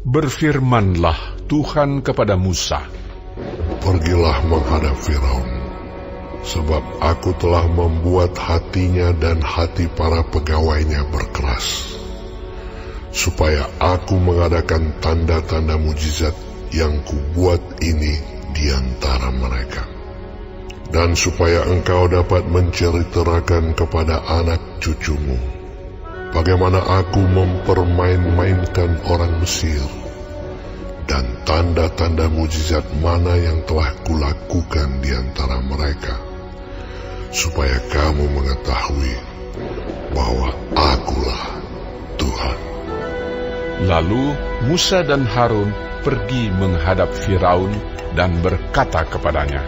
Berfirmanlah Tuhan kepada Musa, "Pergilah menghadap Firaun, sebab aku telah membuat hatinya dan hati para pegawainya berkeras, supaya aku mengadakan tanda-tanda mujizat yang kubuat ini di antara mereka, dan supaya engkau dapat menceritakan kepada anak cucumu bagaimana aku mempermain-mainkan orang Mesir, dan tanda-tanda mujizat mana yang telah kulakukan di antara mereka, supaya kamu mengetahui bahwa akulah Tuhan." Lalu Musa dan Harun pergi menghadap Firaun dan berkata kepadanya,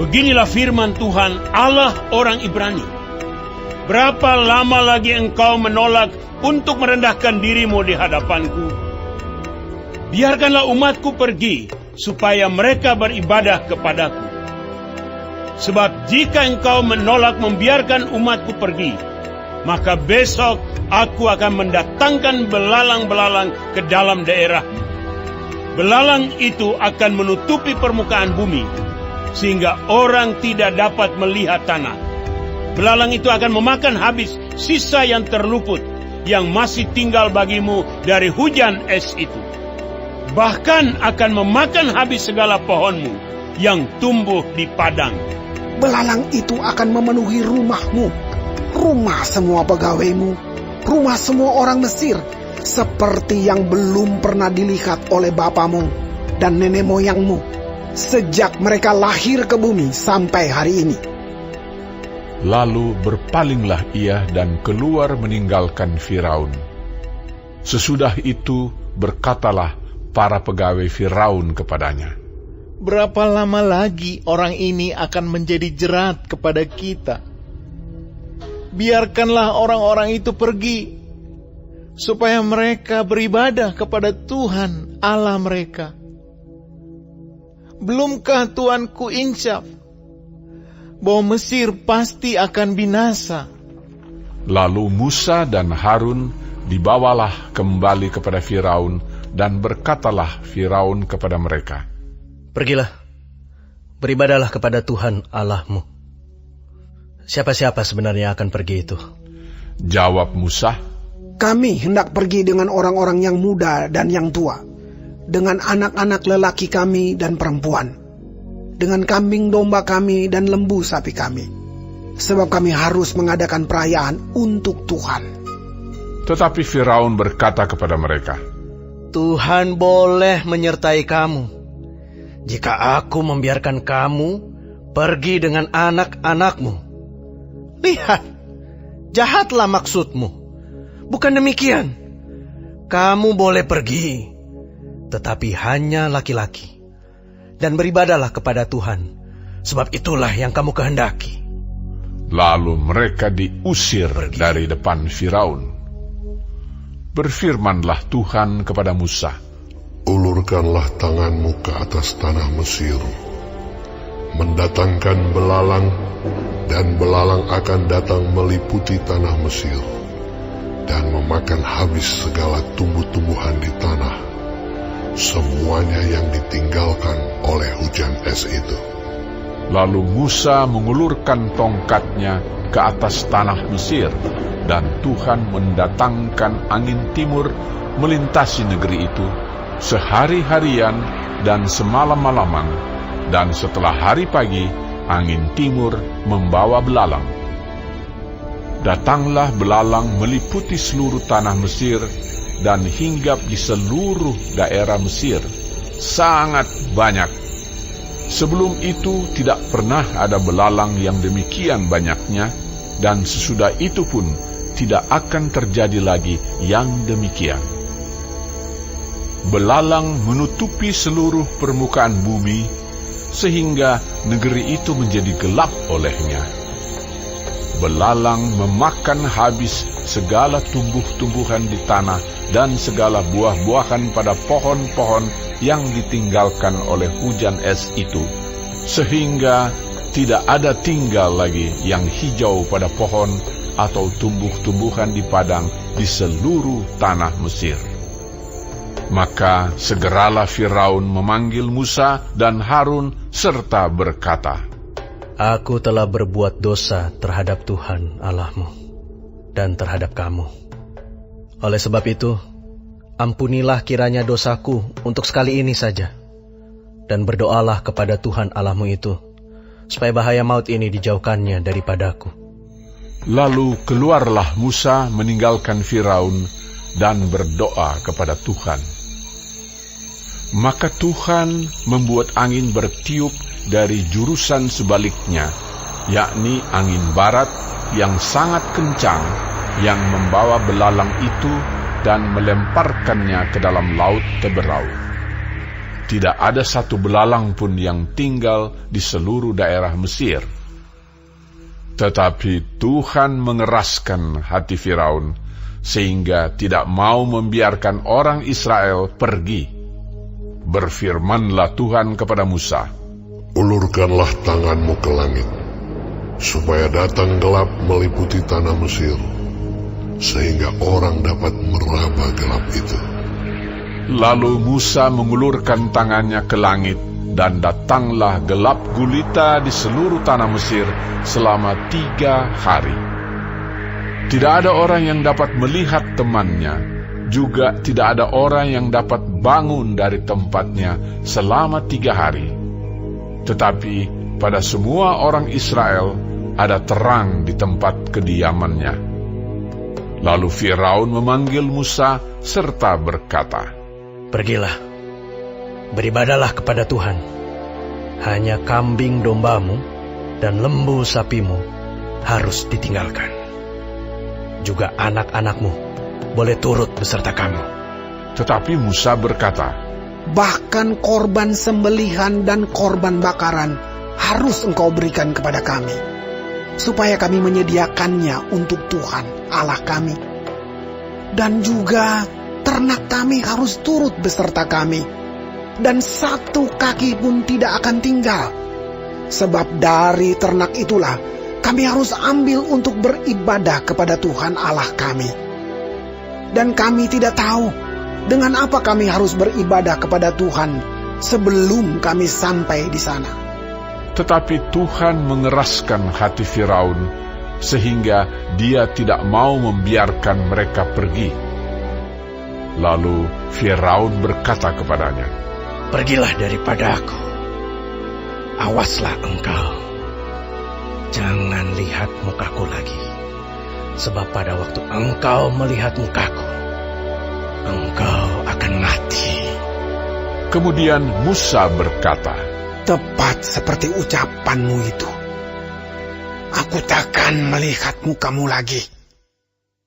"Beginilah firman Tuhan, Allah orang Ibrani. Berapa lama lagi engkau menolak untuk merendahkan dirimu di hadapanku? Biarkanlah umatku pergi, supaya mereka beribadah kepadaku. Sebab jika engkau menolak membiarkan umatku pergi, maka besok aku akan mendatangkan belalang-belalang ke dalam daerahmu. Belalang itu akan menutupi permukaan bumi, sehingga orang tidak dapat melihat tanah. Belalang itu akan memakan habis sisa yang terluput, yang masih tinggal bagimu dari hujan es itu. Bahkan akan memakan habis segala pohonmu yang tumbuh di padang. Belalang itu akan memenuhi rumahmu, rumah semua pegawaimu, rumah semua orang Mesir, seperti yang belum pernah dilihat oleh bapamu dan nenek moyangmu, sejak mereka lahir ke bumi sampai hari ini." Lalu berpalinglah ia dan keluar meninggalkan Firaun. Sesudah itu berkatalah para pegawai Firaun kepadanya, "Berapa lama lagi orang ini akan menjadi jerat kepada kita? Biarkanlah orang-orang itu pergi, supaya mereka beribadah kepada Tuhan Allah mereka. Belumkah Tuanku insaf bahwa Mesir pasti akan binasa?" Lalu Musa dan Harun dibawalah kembali kepada Firaun, dan berkatalah Firaun kepada mereka, "Pergilah, beribadahlah kepada Tuhan Allahmu. Siapa-siapa sebenarnya akan pergi itu?" Jawab Musa, "Kami hendak pergi dengan orang-orang yang muda dan yang tua, dengan anak-anak lelaki kami dan perempuan, dengan kambing domba kami dan lembu sapi kami, sebab kami harus mengadakan perayaan untuk Tuhan." Tetapi Firaun berkata kepada mereka, "Tuhan boleh menyertai kamu, jika aku membiarkan kamu pergi dengan anak-anakmu. Lihat, jahatlah maksudmu. Bukan demikian. Kamu boleh pergi, tetapi hanya laki-laki, dan beribadahlah kepada Tuhan, sebab itulah yang kamu kehendaki." Lalu mereka diusir dari depan Firaun. Berfirmanlah Tuhan kepada Musa, "Ulurkanlah tanganmu ke atas tanah Mesir, mendatangkan belalang, dan belalang akan datang meliputi tanah Mesir, dan memakan habis segala tumbuh-tumbuhan di tanah, semuanya yang ditinggalkan oleh hujan es itu." Lalu Musa mengulurkan tongkatnya ke atas tanah Mesir, dan Tuhan mendatangkan angin timur melintasi negeri itu sehari-harian dan semalam-malaman, dan setelah hari pagi angin timur membawa belalang. Datanglah belalang meliputi seluruh tanah Mesir dan hinggap di seluruh daerah Mesir, sangat banyak. Sebelum itu tidak pernah ada belalang yang demikian banyaknya, dan sesudah itu pun tidak akan terjadi lagi yang demikian. Belalang menutupi seluruh permukaan bumi, sehingga negeri itu menjadi gelap olehnya. Belalang memakan habis segala tumbuh-tumbuhan di tanah dan segala buah-buahan pada pohon-pohon yang ditinggalkan oleh hujan es itu, sehingga tidak ada tinggal lagi yang hijau pada pohon atau tumbuh-tumbuhan di padang di seluruh tanah Mesir. Maka segeralah Firaun memanggil Musa dan Harun serta berkata, Aku telah berbuat dosa terhadap Tuhan Allahmu dan terhadap kamu. Oleh sebab itu, ampunilah kiranya dosaku untuk sekali ini saja, dan berdoalah kepada Tuhan Allahmu itu, supaya bahaya maut ini dijauhkannya daripadaku. Lalu keluarlah Musa meninggalkan Firaun dan berdoa kepada Tuhan. Maka Tuhan membuat angin bertiup dari jurusan sebaliknya, yakni angin barat yang sangat kencang, yang membawa belalang itu dan melemparkannya ke dalam laut Teberau. Tidak ada satu belalang pun yang tinggal di seluruh daerah Mesir. Tetapi Tuhan mengeraskan hati Firaun, sehingga tidak mau membiarkan orang Israel pergi. Berfirmanlah Tuhan kepada Musa, Ulurkanlah tanganmu ke langit, supaya datang gelap meliputi tanah Mesir, sehingga orang dapat meraba gelap itu. Lalu Musa mengulurkan tangannya ke langit, dan datanglah gelap gulita di seluruh tanah Mesir selama 3 hari. Tidak ada orang yang dapat melihat temannya, juga tidak ada orang yang dapat bangun dari tempatnya selama 3 hari. Tetapi pada semua orang Israel ada terang di tempat kediamannya. Lalu Firaun memanggil Musa serta berkata, Pergilah, beribadahlah kepada Tuhan. Hanya kambing dombamu dan lembu sapimu harus ditinggalkan. Juga anak-anakmu boleh turut beserta kamu. Tetapi Musa berkata, Bahkan korban sembelihan dan korban bakaran harus engkau berikan kepada kami, supaya kami menyediakannya untuk Tuhan Allah kami. Dan juga ternak kami harus turut beserta kami, dan satu kaki pun tidak akan tinggal. Sebab dari ternak itulah kami harus ambil untuk beribadah kepada Tuhan Allah kami. Dan kami tidak tahu dengan apa kami harus beribadah kepada Tuhan sebelum kami sampai di sana. Tetapi Tuhan mengeraskan hati Firaun, sehingga dia tidak mau membiarkan mereka pergi. Lalu Firaun berkata kepadanya, Pergilah daripada aku. Awaslah engkau. Jangan lihat mukaku lagi. Sebab pada waktu engkau melihat mukaku, engkau akan mati. Kemudian Musa berkata, Tepat seperti ucapanmu itu. Aku takkan melihat mukamu lagi.